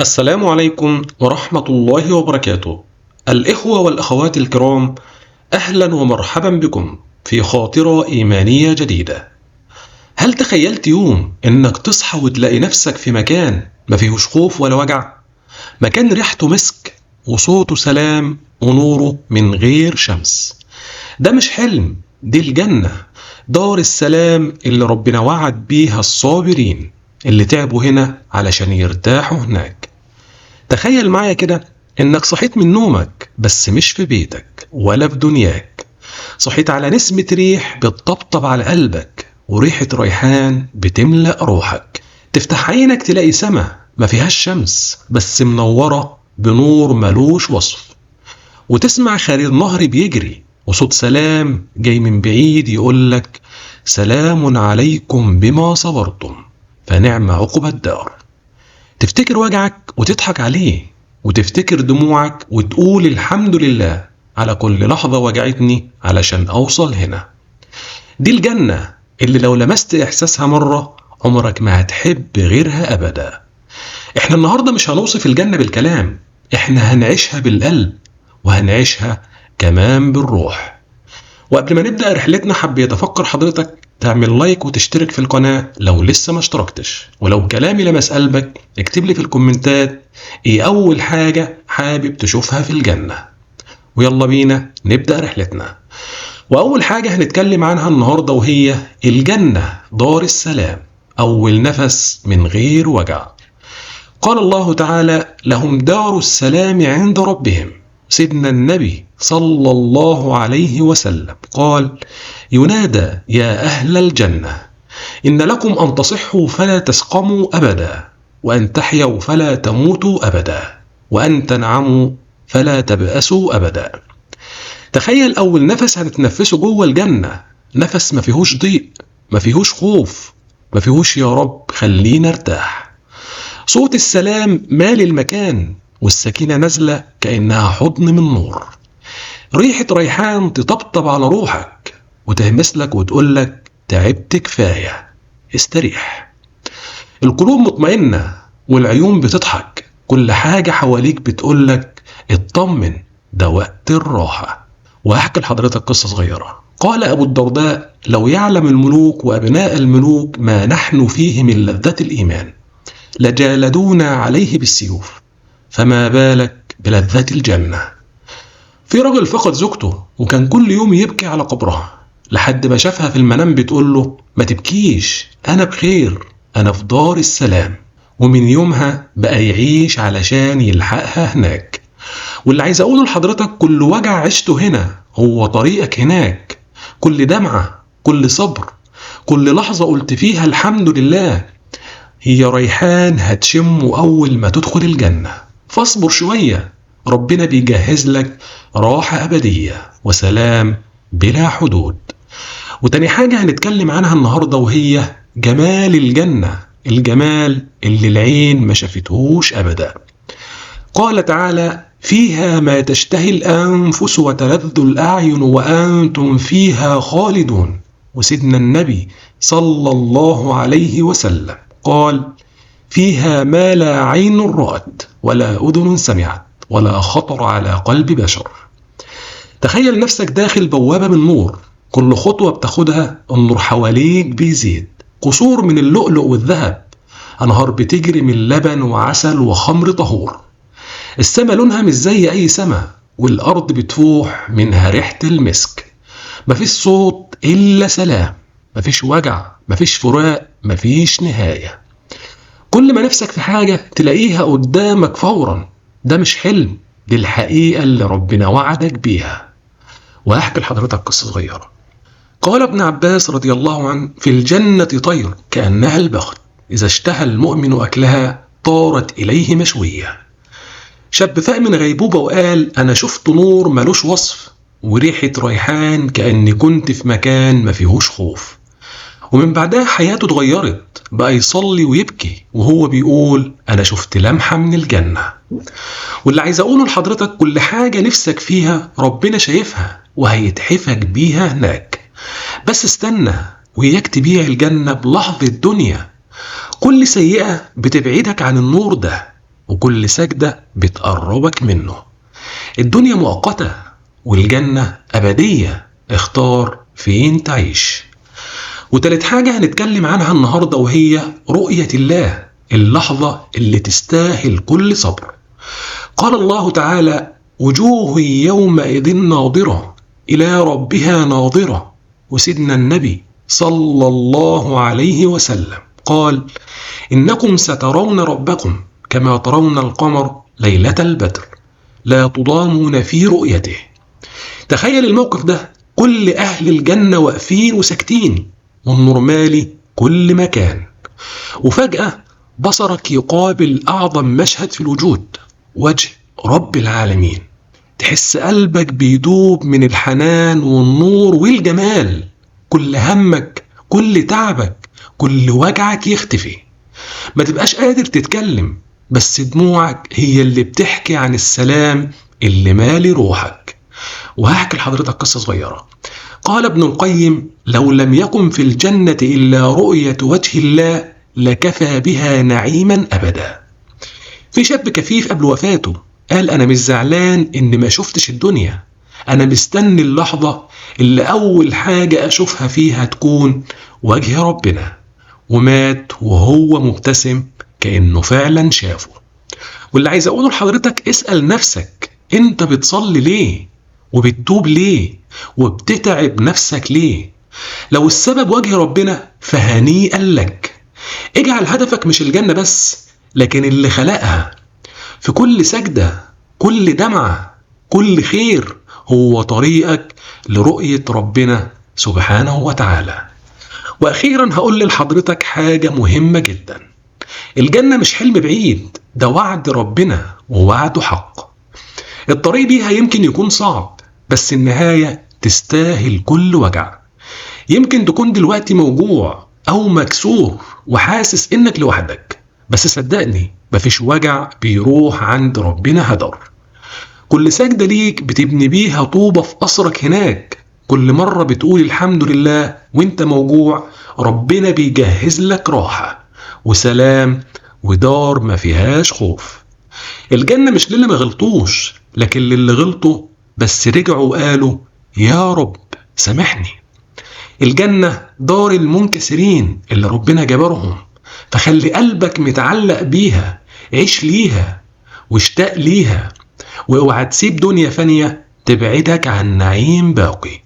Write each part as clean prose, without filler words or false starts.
السلام عليكم ورحمة الله وبركاته. الإخوة والأخوات الكرام، أهلا ومرحبا بكم في خاطرة إيمانية جديدة. هل تخيلت يوم إنك تصحى وتلاقي نفسك في مكان ما فيهوش خوف ولا وجع؟ مكان ريحته مسك وصوته سلام ونوره من غير شمس. ده مش حلم، دي الجنة، دار السلام اللي ربنا وعد بيها الصابرين اللي تعبوا هنا علشان يرتاحوا هناك. تخيل معايا كده إنك صحيت من نومك بس مش في بيتك ولا في دنياك. صحيت على نسمة ريح بتطبطب على قلبك وريحة ريحان بتملأ روحك. تفتح عينك تلاقي سما ما فيهاش شمس بس منورة بنور ملوش وصف، وتسمع خرير نهر بيجري وصوت سلام جاي من بعيد يقولك سلام عليكم بما صبرتم فنعم عقبى الدار. تفتكر وجعك وتضحك عليه، وتفتكر دموعك وتقول الحمد لله على كل لحظة وجعتني علشان أوصل هنا. دي الجنة اللي لو لمست إحساسها مرة عمرك ما هتحب غيرها أبدا. إحنا النهاردة مش هنوصف الجنة بالكلام، إحنا هنعيشها بالقلب وهنعيشها كمان بالروح. وقبل ما نبدأ رحلتنا حبيت أفكر حضرتك تعمل لايك وتشترك في القناة لو لسه ما اشتركتش، ولو كلامي لمس قلبك اكتب لي في الكومنتات ايه أول حاجة حابب تشوفها في الجنة. ويلا بينا نبدأ رحلتنا. وأول حاجة هنتكلم عنها النهاردة وهي الجنة دار السلام، أول نفس من غير وجع. قال الله تعالى لهم دار السلام عند ربهم. سيدنا النبي صلى الله عليه وسلم قال ينادى يا أهل الجنة إن لكم أن تصحوا فلا تسقموا أبدا، وأن تحيوا فلا تموتوا أبدا، وأن تنعموا فلا تبأسوا أبدا. تخيل أول نفس هنتنفسه جوه الجنة، نفس ما فيهوش ضيق، ما فيهوش خوف، ما فيهوش يا رب خلينا ارتاح. صوت السلام مال المكان والسكينة نازلة كأنها حضن من نور. ريحة ريحان تطبطب على روحك وتهمسلك وتقولك تعبت كفاية استريح. القلوب مطمئنة والعيون بتضحك، كل حاجة حواليك بتقولك اطمن ده وقت الراحة. وهحكي لحضرتك قصة صغيرة. قال أبو الدرداء لو يعلم الملوك وأبناء الملوك ما نحن فيه من لذة الإيمان لجالدونا عليه بالسيوف، فما بالك بلذة الجنة. في رجل فقد زوجته وكان كل يوم يبكي على قبرها لحد ما شافها في المنام بتقول له ما تبكيش أنا بخير، أنا في دار السلام. ومن يومها بقى يعيش علشان يلحقها هناك. واللي عايز أقوله لحضرتك كل وجع عشته هنا هو طريقك هناك، كل دمعة، كل صبر، كل لحظة قلت فيها الحمد لله هي ريحان هتشمه أول ما تدخل الجنة. فاصبر شوية، ربنا بيجهز لك راحة أبدية وسلام بلا حدود. وتاني حاجة هنتكلم عنها النهاردة وهي جمال الجنة، الجمال اللي العين ما شافتهوش أبدا. قال تعالى فيها ما تشتهي الأنفس وتلذ الأعين وأنتم فيها خالدون. وسيدنا النبي صلى الله عليه وسلم قال فيها ما لا عين رأت ولا أذن سمعت ولا خطر على قلب بشر. تخيل نفسك داخل بوابة من نور، كل خطوة بتاخدها النور حواليك بيزيد، قصور من اللؤلؤ والذهب، أنهار بتجري من لبن وعسل وخمر طهور. السما لونها مش زي أي سما، والأرض بتفوح منها ريحة المسك. مفيش صوت إلا سلام، مفيش وجع، مفيش فراق، مفيش نهاية. كل ما نفسك في حاجة تلاقيها قدامك فورا. ده مش حلم، دي الحقيقة اللي ربنا وعدك بيها. وهحكي لحضرتك قصة صغيرة. قال ابن عباس رضي الله عنه في الجنة طير كأنها البخت إذا اشتهى المؤمن أكلها طارت إليه مشوية. شاب فاق من غيبوبة وقال أنا شفت نور ملوش وصف وريحة ريحان كأني كنت في مكان ما فيهوش خوف. ومن بعدها حياته اتغيرت، بقى يصلي ويبكي وهو بيقول أنا شفت لمحة من الجنة. واللي عايز أقوله لحضرتك كل حاجة نفسك فيها ربنا شايفها وهيتحفك بيها هناك. بس استنى وإياك تبيع الجنة بلحظة الدنيا. كل سيئة بتبعدك عن النور ده. وكل سجدة بتقربك منه. الدنيا مؤقتة والجنة أبدية، اختار فين تعيش. وتالت حاجة هنتكلم عنها النهاردة وهي رؤية الله، اللحظة اللي تستاهل كل صبر. قال الله تعالى: وجوه يومئذ ناظرة إلى ربها ناظرة. وسيدنا النبي صلى الله عليه وسلم قال: إنكم سترون ربكم كما ترون القمر ليلة البدر لا تضامون في رؤيته. تخيل الموقف ده، كل أهل الجنة واقفين وساكتين والنور مالي كل مكان، وفجأة بصرك يقابل أعظم مشهد في الوجود، وجه رب العالمين. تحس قلبك بيدوب من الحنان والنور والجمال، كل همك كل تعبك كل وجعك يختفي، ما تبقاش قادر تتكلم، بس دموعك هي اللي بتحكي عن السلام اللي مالي روحك. وهحكي لحضرتك قصة صغيرة. قال ابن القيم: لو لم يكن في الجنة إلا رؤية وجه الله لكفى بها نعيما أبدا. في شاب كفيف قبل وفاته قال: أنا مش زعلان إني ما شفتش الدنيا، أنا مستني اللحظة اللي أول حاجة أشوفها فيها تكون وجه ربنا. ومات وهو مبتسم كأنه فعلا شافه. واللي عايز أقوله لحضرتك، اسأل نفسك: أنت بتصلي ليه؟ وبتتوب ليه؟ وبتتعب نفسك ليه؟ لو السبب وجه ربنا فهنيئا لك. اجعل هدفك مش الجنة بس، لكن اللي خلقها. في كل سجدة، كل دمعة، كل خير هو طريقك لرؤية ربنا سبحانه وتعالى. وأخيرا هقول لحضرتك حاجة مهمة جدا: الجنة مش حلم بعيد، ده وعد ربنا ووعده حق. الطريق ليها يمكن يكون صعب، بس النهاية تستاهل كل وجع. يمكن تكون دلوقتي موجوع أو مكسور وحاسس إنك لوحدك، بس صدقني مفيش وجع بيروح عند ربنا هدر. كل سجدة ليك بتبني بيها طوبة في قصرك هناك، كل مرة بتقول الحمد لله وانت موجوع ربنا بيجهز لك راحة وسلام ودار ما فيهاش خوف. الجنة مش للي ما غلطوش، لكن للي غلطوا بس رجعوا وقالوا يا رب سامحني. الجنة دار المنكسرين اللي ربنا جبرهم، فخلي قلبك متعلق بيها، عيش ليها واشتاق ليها، واوعى تسيب دنيا فانية تبعدك عن نعيم باقي.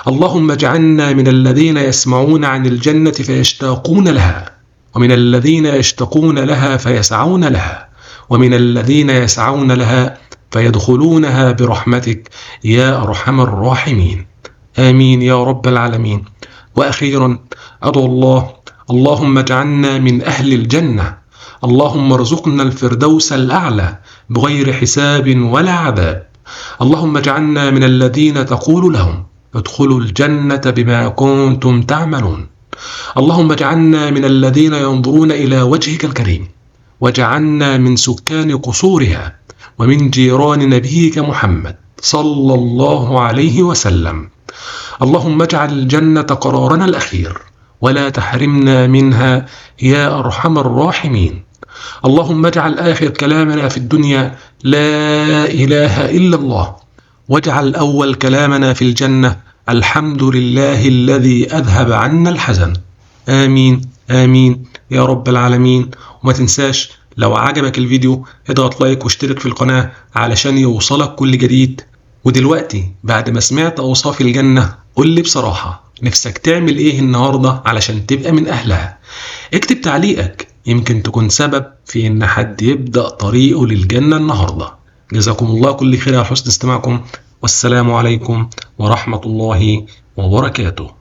اللهم اجعلنا من الذين يسمعون عن الجنة فيشتاقون لها، ومن الذين يشتاقون لها فيسعون لها، ومن الذين يسعون لها فيدخلونها برحمتك يا أرحم الراحمين. آمين يا رب العالمين. وأخيرا أدعو الله: اللهم اجعلنا من أهل الجنة، اللهم ارزقنا الفردوس الأعلى بغير حساب ولا عذاب. اللهم اجعلنا من الذين تقول لهم ادخلوا الجنة بما كنتم تعملون. اللهم اجعلنا من الذين ينظرون إلى وجهك الكريم، واجعلنا من سكان قصورها ومن جيران نبيك محمد صلى الله عليه وسلم. اللهم اجعل الجنة قرارنا الأخير ولا تحرمنا منها يا أرحم الراحمين. اللهم اجعل آخر كلامنا في الدنيا لا إله إلا الله، واجعل أول كلامنا في الجنة الحمد لله الذي أذهب عنا الحزن. آمين آمين يا رب العالمين. وما تنساش لو عجبك الفيديو اضغط لايك واشترك في القناة علشان يوصلك كل جديد. ودلوقتي بعد ما سمعت أوصاف الجنة قل لي بصراحة نفسك تعمل ايه النهاردة علشان تبقى من أهلها؟ اكتب تعليقك، يمكن تكون سبب في ان حد يبدأ طريقه للجنة النهاردة. جزاكم الله كل خير على حسن استماعكم، والسلام عليكم ورحمة الله وبركاته.